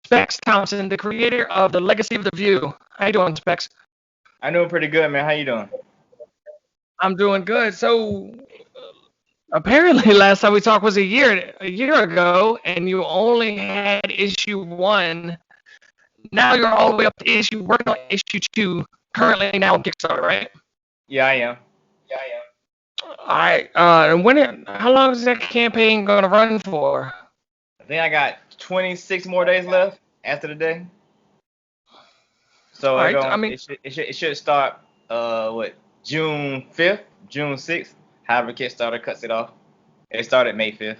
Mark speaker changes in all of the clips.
Speaker 1: Specks Thompson, the creator of The Legacy of the View. How you doing, Specs?
Speaker 2: I'm doing pretty good, man. How you doing?
Speaker 1: I'm doing good. So apparently, last time we talked was a year ago, and you only had issue one. Now you're all the way up to working on issue two, currently now on Kickstarter, right?
Speaker 2: Yeah, I am.
Speaker 1: All right. And how long is that campaign going to run for?
Speaker 2: I think I got 26 more days left after the day. So
Speaker 1: All right. I mean,
Speaker 2: it should start June 5th, June 6th. However, Kickstarter cuts it off. It started May 5th.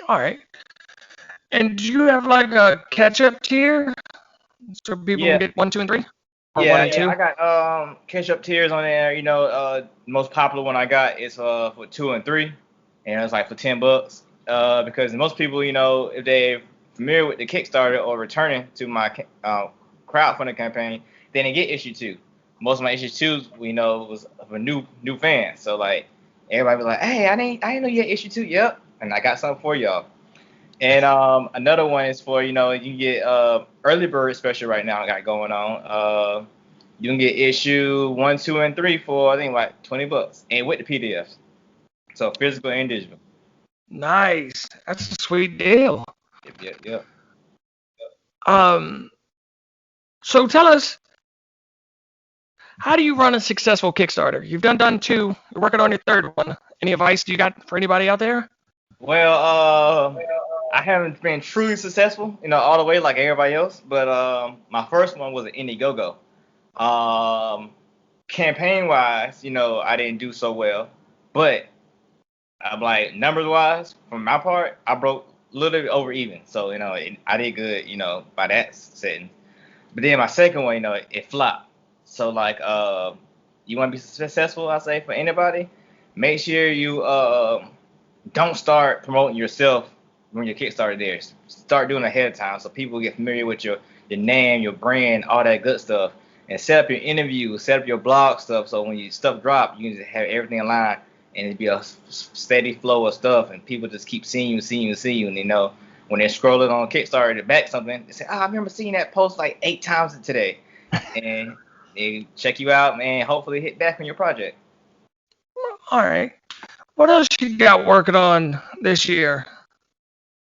Speaker 1: all right. And do you have like a catch-up tier so people can
Speaker 2: Yeah,
Speaker 1: get one, two, and three, or one
Speaker 2: yeah,
Speaker 1: and
Speaker 2: yeah.
Speaker 1: two?
Speaker 2: I got Ketchup Tiers on there. The most popular one I got is for 2 and 3, and it's like for $10. Because most people, if they're familiar with the Kickstarter or returning to my crowdfunding campaign, then they get issue two. Most of my issue twos, was for new fans. So like everybody was like, "Hey, I didn't know you had issue two." Yep, and I got something for y'all. And another one is for you can get early bird special right now I got going on. You can get issue 1, 2, and 3 for I think like $20, and with the PDFs, so physical and digital.
Speaker 1: Nice. That's a sweet deal.
Speaker 2: Yep, yep, yep.
Speaker 1: Um, so tell us, how do you run a successful Kickstarter? You've done two. You're working on your third one. Any advice you got for anybody out there?
Speaker 2: Well, I haven't been truly successful, all the way like everybody else. But my first one was an Indiegogo. Um, Campaign wise, I didn't do so well, but I'm like numbers wise, from my part, I broke a little bit over even. So I did good, by that setting. But then my second one, it flopped. So like, you want to be successful, I say for anybody, make sure you don't start promoting yourself when your Kickstarter there. Start doing it ahead of time so people get familiar with your name, your brand, all that good stuff. And set up your interviews, set up your blog stuff so when your stuff drop, you can just have everything in line and it be a steady flow of stuff and people just keep seeing you, seeing you, seeing you. And when they're scrolling on Kickstarter to back something, they say, "Oh, I remember seeing that post like 8 times today." And they check you out, man. Hopefully hit back on your project.
Speaker 1: All right. What else you got working on this year?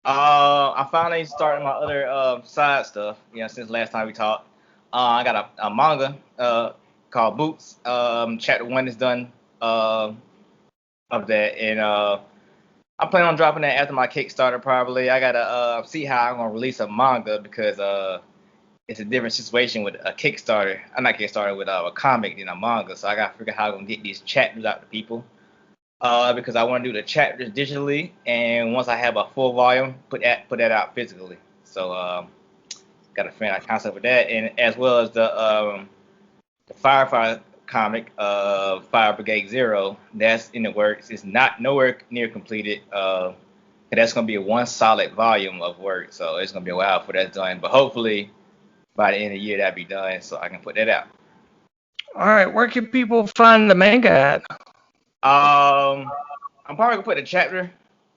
Speaker 2: I finally started my other side stuff. Since last time we talked, I got a manga called Boots. Chapter 1 is done of that, and I plan on dropping that after my Kickstarter probably. I gotta see how I'm gonna release a manga because it's a different situation with a Kickstarter. I'm not Kickstarter with a comic than a manga, so I gotta figure out how I'm gonna get these chapters out to people. Because I want to do the chapters digitally, and once I have a full volume, put that out physically. So got to figure out concept with that, and as well as the Firefly comic, Fire Brigade Zero. That's in the works. It's not nowhere near completed. That's gonna be one solid volume of work, so it's gonna be a while before that's done. But hopefully by the end of the year that'll be done, so I can put that out.
Speaker 1: All right. Where can people find the manga at?
Speaker 2: I'm probably gonna put a chapter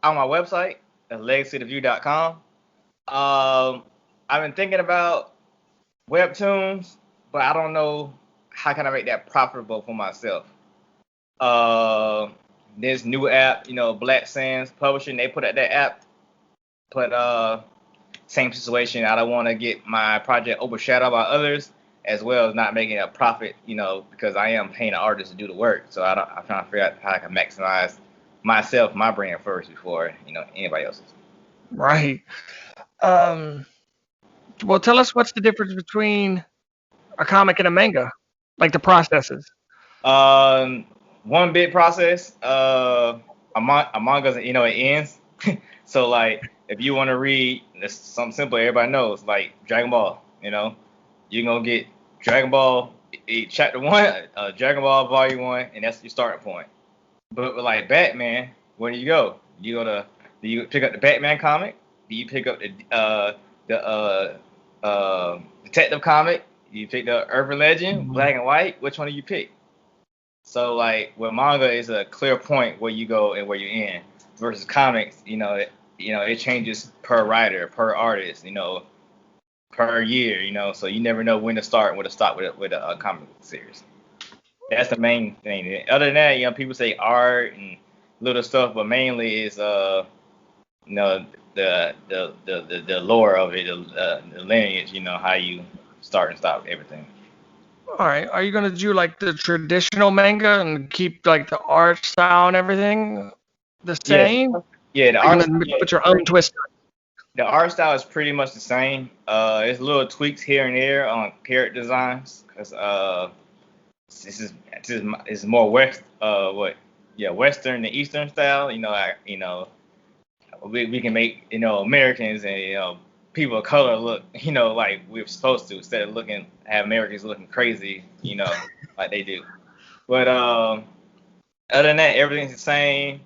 Speaker 2: on my website, at legacyofview.com. I've been thinking about webtoons, but I don't know how can I make that profitable for myself. Uh, this new app, Black Sands Publishing, they put out that app, but same situation. I don't want to get my project overshadowed by others, as well as not making a profit, because I am paying an artist to do the work. So I'm trying to figure out how I can maximize myself, my brand first before anybody else's.
Speaker 1: Right. Um, well, tell us what's the difference between a comic and a manga, like the processes.
Speaker 2: Um, One big process. A manga, it ends. So like, if you want to read something simple, everybody knows, like Dragon Ball. You're gonna get Dragon Ball Chapter 1, Dragon Ball Volume 1, and that's your starting point. But with like Batman, where do you go? Do you pick up the Batman comic? Do you pick up the detective comic? Do you pick the Urban Legend,
Speaker 1: Mhm.
Speaker 2: Black and White? Which one do you pick? So like with manga is a clear point where you go and where you end versus comics, it changes per writer, per artist. per year, so you never know when to start and when to stop with a comic series. That's the main thing. Other than that, people say art and little stuff, but mainly is the lore of it, the lineage, how you start and stop everything.
Speaker 1: All right. Are you gonna do like the traditional manga and keep like the art style and everything the
Speaker 2: Yes,
Speaker 1: same?
Speaker 2: yeah,
Speaker 1: Are you gonna put your own twist on
Speaker 2: the art style is pretty much the same. There's little tweaks here and there on character designs because this is more Western than Eastern style. We can make Americans and people of color look like we're supposed to, instead of have Americans looking crazy like they do. But other than that, everything's the same.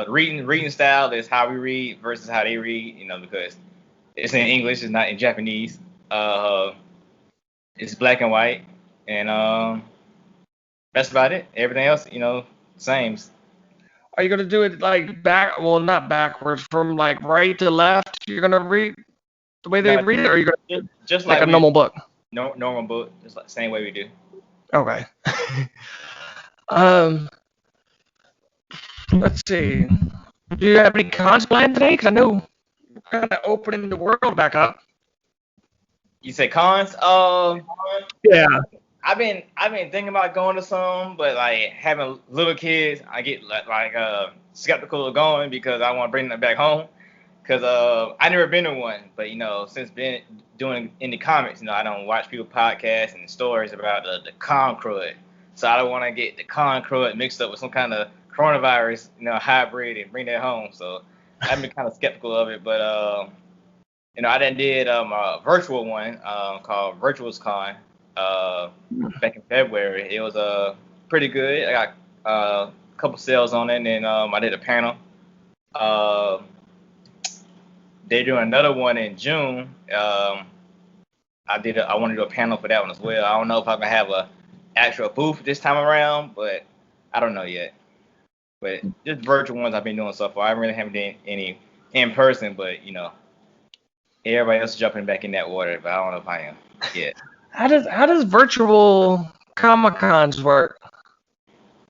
Speaker 2: Reading style is how we read versus how they read, because it's in English, it's not in Japanese. It's black and white, and that's about it. Everything else, same.
Speaker 1: Are you gonna do it like well, not backwards, from like right to left? You're gonna read the way they
Speaker 2: No,
Speaker 1: read it, or are you gonna
Speaker 2: just
Speaker 1: like
Speaker 2: like
Speaker 1: a
Speaker 2: we
Speaker 1: normal book?
Speaker 2: normal book, just like same way we do.
Speaker 1: Okay. um, let's see. Do you have any cons planned today? Because I know we're kind of opening the world back up.
Speaker 2: You say cons?
Speaker 1: Yeah.
Speaker 2: I've been thinking about going to some, but like having little kids, I get skeptical of going because I want to bring them back home. Cause I never been to one, but since been doing indie comics, I don't watch people podcasts and stories about the con crud. So I don't want to get the con crud mixed up with some kind of coronavirus, hybrid and bring that home. So I've been kind of skeptical of it, but I did a virtual one called Virtuals Con back in February. It was pretty good. I got a couple sales on it, and then I did a panel. They're doing another one in June. I want to do a panel for that one as well. I don't know if I'm gonna have a actual booth this time around, but I don't know yet. But just virtual ones I've been doing so far. I really haven't done any in person, but everybody else is jumping back in that water, but I don't know if I am yet.
Speaker 1: How does virtual Comic Cons work?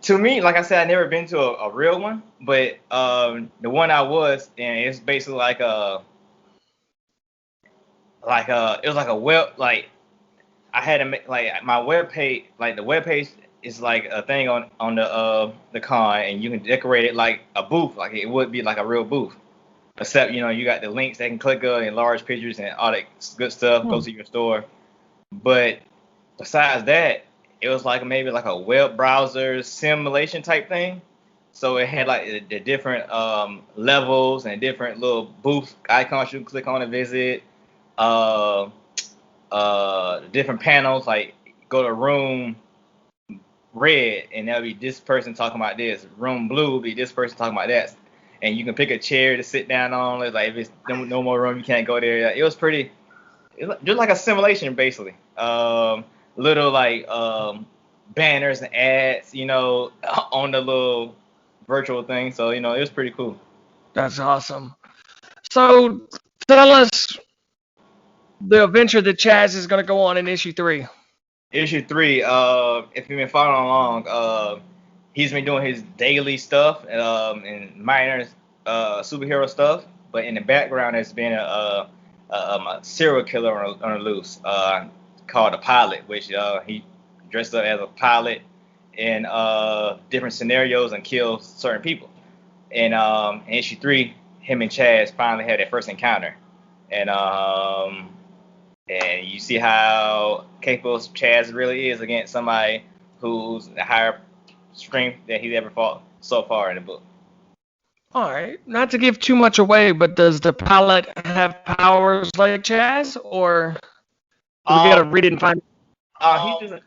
Speaker 2: To me, like I said, I never been to a real one, but the one I was, and it's basically it was like a web, like I had to make like my web page, like the web page is like a thing on the con, and you can decorate it like a booth, like it would be like a real booth. Except you got the links they can click on and large pictures and all that good stuff. Go to your store. But besides that, it was like maybe like a web browser simulation type thing. So it had like the different levels and different little booth icons you can click on and visit. Uh, Different panels, like go to room red and that'll be this person talking about this. Room blue will be this person talking about that. And you can pick a chair to sit down on. Like if it's no more room, you can't go there. It was just like a simulation basically. Little like banners and ads, on the little virtual thing. So it was pretty cool.
Speaker 1: That's awesome. So tell us the adventure that Chaz is gonna go on in issue 3.
Speaker 2: Issue 3. If you've been following along, he's been doing his daily stuff and minor superhero stuff. But in the background, there's been a serial killer on the loose called a pilot, which he dressed up as a pilot in different scenarios and kills certain people. And in issue 3, him and Chaz finally had their first encounter, and you see how capable Chaz really is against somebody who's the higher strength that he's ever fought so far in the book.
Speaker 1: All right. Not to give too much away, but does the pilot have powers like Chaz, or do we gotta read it and find?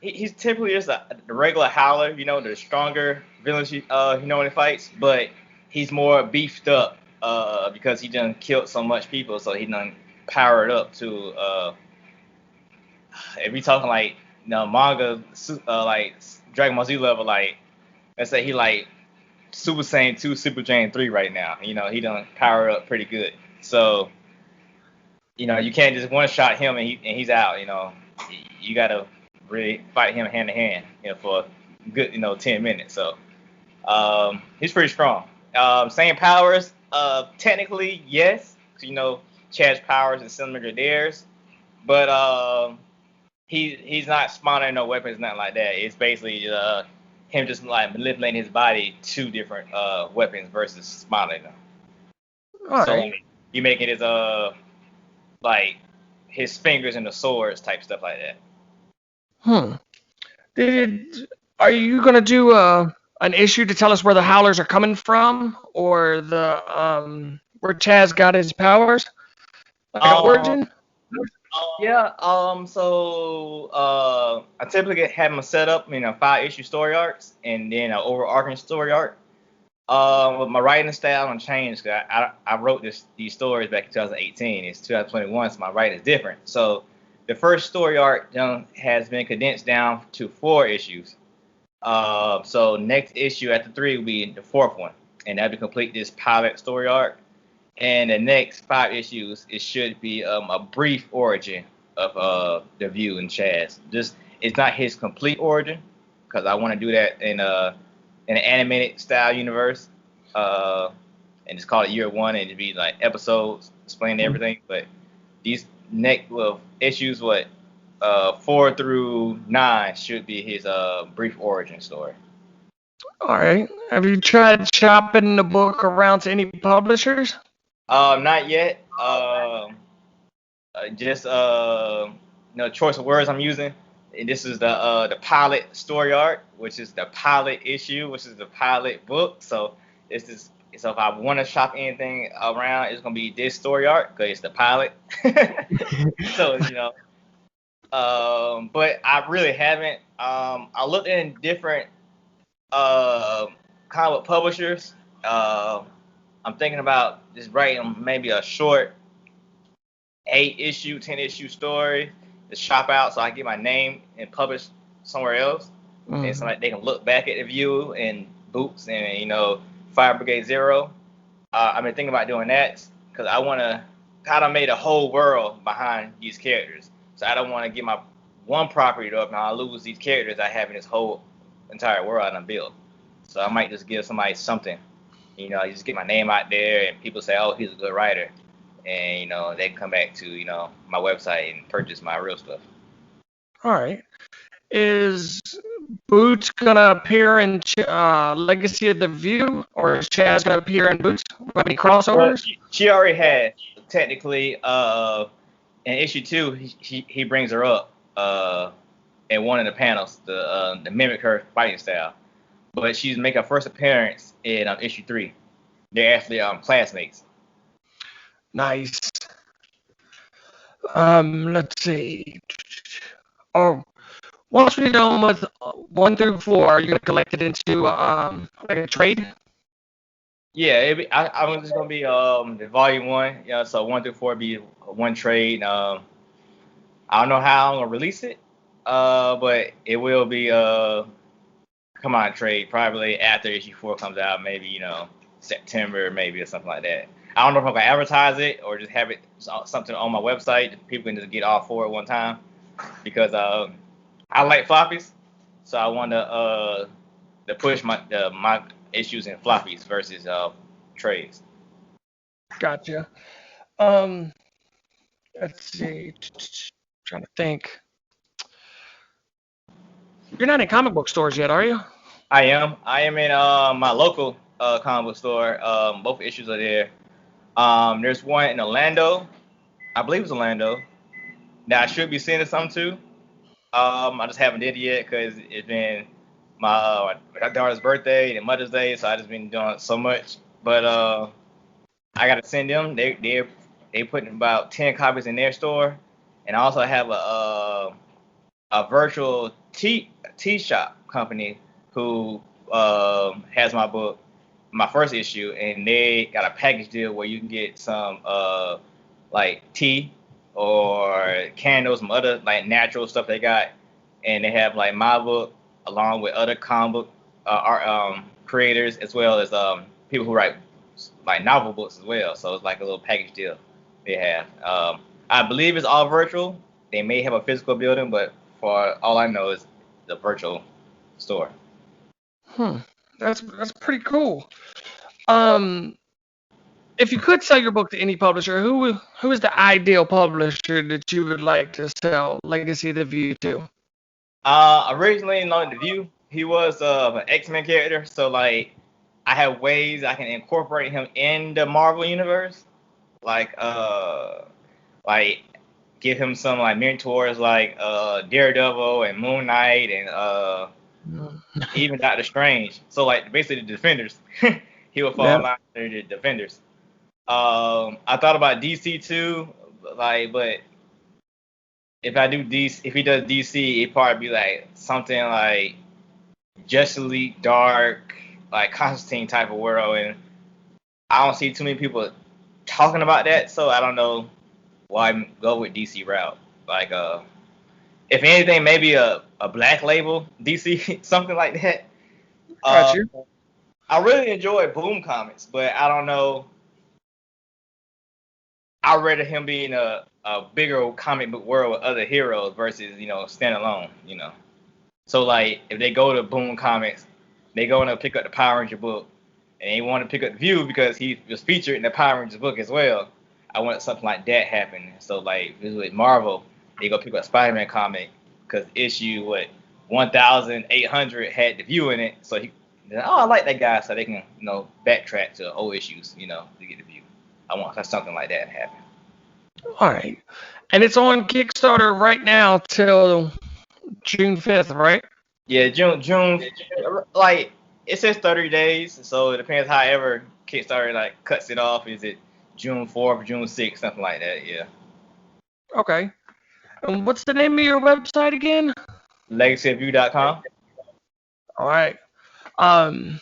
Speaker 2: He's typically just a regular howler, the stronger villains when he fights, but he's more beefed up because he done killed so much people, so he done powered up to if we talking like manga like Dragon Ball Z level, like let's say he like Super Saiyan 2, Super Saiyan 3 right now. He done power up pretty good. So you can't just one shot him and he's out. You gotta really fight him hand to hand, for a good 10 minutes. So he's pretty strong. Same powers, technically yes, 'cause, Chazs Powers and similar to theirs, but he's not spawning no weapons, nothing like that. It's basically him just like manipulating his body to different weapons versus spawning them.
Speaker 1: All
Speaker 2: So
Speaker 1: right.
Speaker 2: you making his like his fingers into swords type stuff like that.
Speaker 1: Hmm. Are you gonna do an issue to tell us where the Howlers are coming from, or where Chaz got his powers, like an
Speaker 2: Um,
Speaker 1: origin?
Speaker 2: yeah. I typically have them set up, 5 issue story arcs and then an overarching story arc. But my writing style on changed. 'Cause I wrote these stories back in 2018. It's 2021, so my writing is different. So the first story arc has been condensed down to 4 issues. So next issue after 3 will be the fourth one, and that'll be complete this pilot story arc. And the next 5 issues, it should be a brief origin of the View and Chaz. Just it's not his complete origin, because I want to do that in an animated style universe, and it's called Year One, and it'd be like episodes explaining everything. But these next issues, 4 through 9, should be his brief origin story.
Speaker 1: All right. Have you tried shopping the book around to any publishers?
Speaker 2: Not yet. Just choice of words I'm using. And this is the pilot story arc, which is the pilot issue, which is the pilot book. So so if I want to shop anything around, it's gonna be this story arc because it's the pilot. So but I really haven't. I looked in different comic publishers. I'm thinking about just writing maybe a short 8 issue, 10 issue story to shop out so I can get my name and publish somewhere else. And so they can look back at the View and Boots and Fire Brigade Zero. I've been thinking about doing that because I want to kind of made a whole world behind these characters. So I don't want to get my one property up and I'll lose these characters I have in this whole entire world I'm built. So I might just give somebody something. I just get my name out there and people say, oh, he's a good writer. And they can come back to my website and purchase my real stuff.
Speaker 1: All right. Is Boots gonna appear in Legacy of the View, or is Chaz gonna appear in Boots? Any crossovers?
Speaker 2: Well, she already has technically. In issue 2, he brings her up in one of the panels to mimic her fighting style. But she's making her first appearance in issue 3. They're actually classmates.
Speaker 1: Nice. Let's see. Oh, once we're done with 1 through 4, are you gonna collect it into like a trade?
Speaker 2: Yeah, I'm just gonna be the volume 1. So 1 through 4 be one trade. I don't know how I'm gonna release it, but it will be come on trade probably after issue 4 comes out, maybe September maybe or something like that. I don't know if I'm gonna advertise it or just have it something on my website. People can just get all 4 at one time because I like floppies, so I want to push my issues in floppies versus trades.
Speaker 1: Gotcha. Let's see. Trying to think. You're not in comic book stores yet, are you?
Speaker 2: I am. I am in my local comic book store. Both issues are there. There's one in Orlando. I believe it's Orlando. That I should be sending some to. I just haven't did it yet because it's been my daughter's birthday and Mother's Day, so I just been doing so much. But I gotta send them. They putting about 10 copies in their store, and I also have a virtual tea shop company who has my book, my first issue, and they got a package deal where you can get some like tea or candles, some other like natural stuff they got, and they have like my book along with other comic book art creators as well as people who write like novel books as well. So it's like a little package deal they have. I believe it's all virtual. They may have a physical building, but for all I know, it's the virtual store.
Speaker 1: That's pretty cool. Um, if you could sell your book to any publisher, who is the ideal publisher that you would like to sell Legacy of the View to?
Speaker 2: Originally, the View, he was an X-Men character, so like I have ways I can incorporate him in the Marvel universe, like like give him some like mentors like Daredevil and Moon Knight and even Doctor Strange. So like basically the Defenders, he would fall
Speaker 1: Yeah.
Speaker 2: under the Defenders. I thought about DC too, like, but if I do DC, if he does DC, it'd probably be like something like Justice League Dark, like Constantine type of world, and I don't see too many people talking about that, so I don't know why go with DC route. Like, if anything, maybe a black label DC, something like that.
Speaker 1: Got you.
Speaker 2: I really enjoy Boom Comics, but I don't know. I'd rather him be in a bigger comic book world with other heroes versus, standalone, So, like, if they go to Boom Comics, they go to pick up the Power Ranger book, and they want to pick up the View because he was featured in the Power Rangers book as well. I want something like that happen. So, like, with Marvel, they go pick up Spider-Man comic because issue, 1,800 had the View in it. So, I like that guy, so they can, backtrack to old issues, to get the View. I want something like that to happen.
Speaker 1: All right. And it's on Kickstarter right now till June 5th, right?
Speaker 2: Yeah, June, like, it says 30 days, so it depends however Kickstarter, like, cuts it off. Is it June 4th, June 6th, something like that, yeah.
Speaker 1: Okay. And what's the name of your website again?
Speaker 2: LegacyofView.com.
Speaker 1: All right. Um,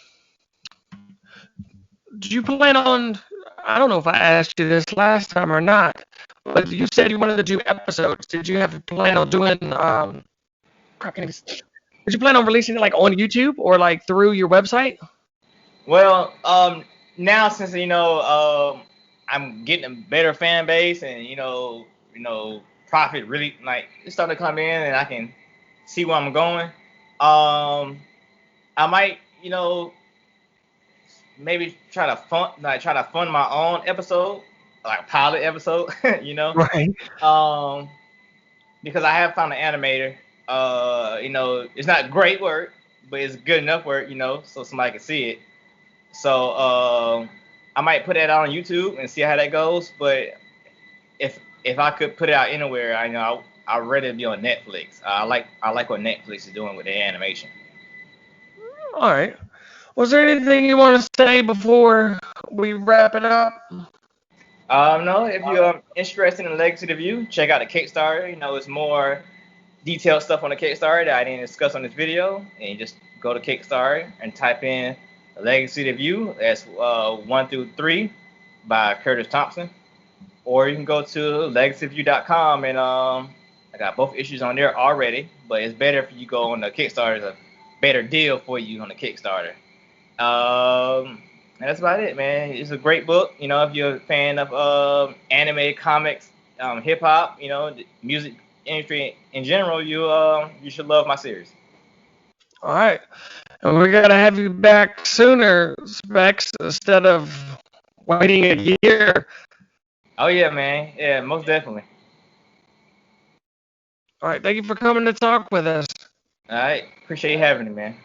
Speaker 1: do you plan on? I don't know if I asked you this last time or not, but you said you wanted to do episodes. Did you have a plan on doing? Did you plan on releasing it like on YouTube or like through your website?
Speaker 2: Well, now since I'm getting a better fan base and profit really like it's starting to come in and I can see where I'm going. I might maybe try to fund my own episode, like pilot episode,
Speaker 1: Right.
Speaker 2: um, because I have found an animator. It's not great work, but it's good enough work, so somebody can see it. So I might put that out on YouTube and see how that goes. But if I could put it out anywhere, I'd rather be on Netflix. I like what Netflix is doing with their animation.
Speaker 1: All right. Was there anything you want to say before we wrap it up?
Speaker 2: No, if you're interested in Legacy of the View, check out the Kickstarter. It's more detailed stuff on the Kickstarter that I didn't discuss on this video. And you just go to Kickstarter and type in Legacy of the View. That's 1 through 3 by Curtis Thompson. Or you can go to legacyofview.com and I got both issues on there already. But it's better if you go on the Kickstarter. It's a better deal for you on the Kickstarter. And that's about it, man. It's a great book. If you're a fan of anime, comics, hip hop, the music industry in general, you should love my series.
Speaker 1: All right. And we got to have you back sooner, Specs, instead of waiting a year.
Speaker 2: Oh yeah, man. Yeah, most definitely.
Speaker 1: All right. Thank you for coming to talk with us.
Speaker 2: All right. Appreciate you having me, man.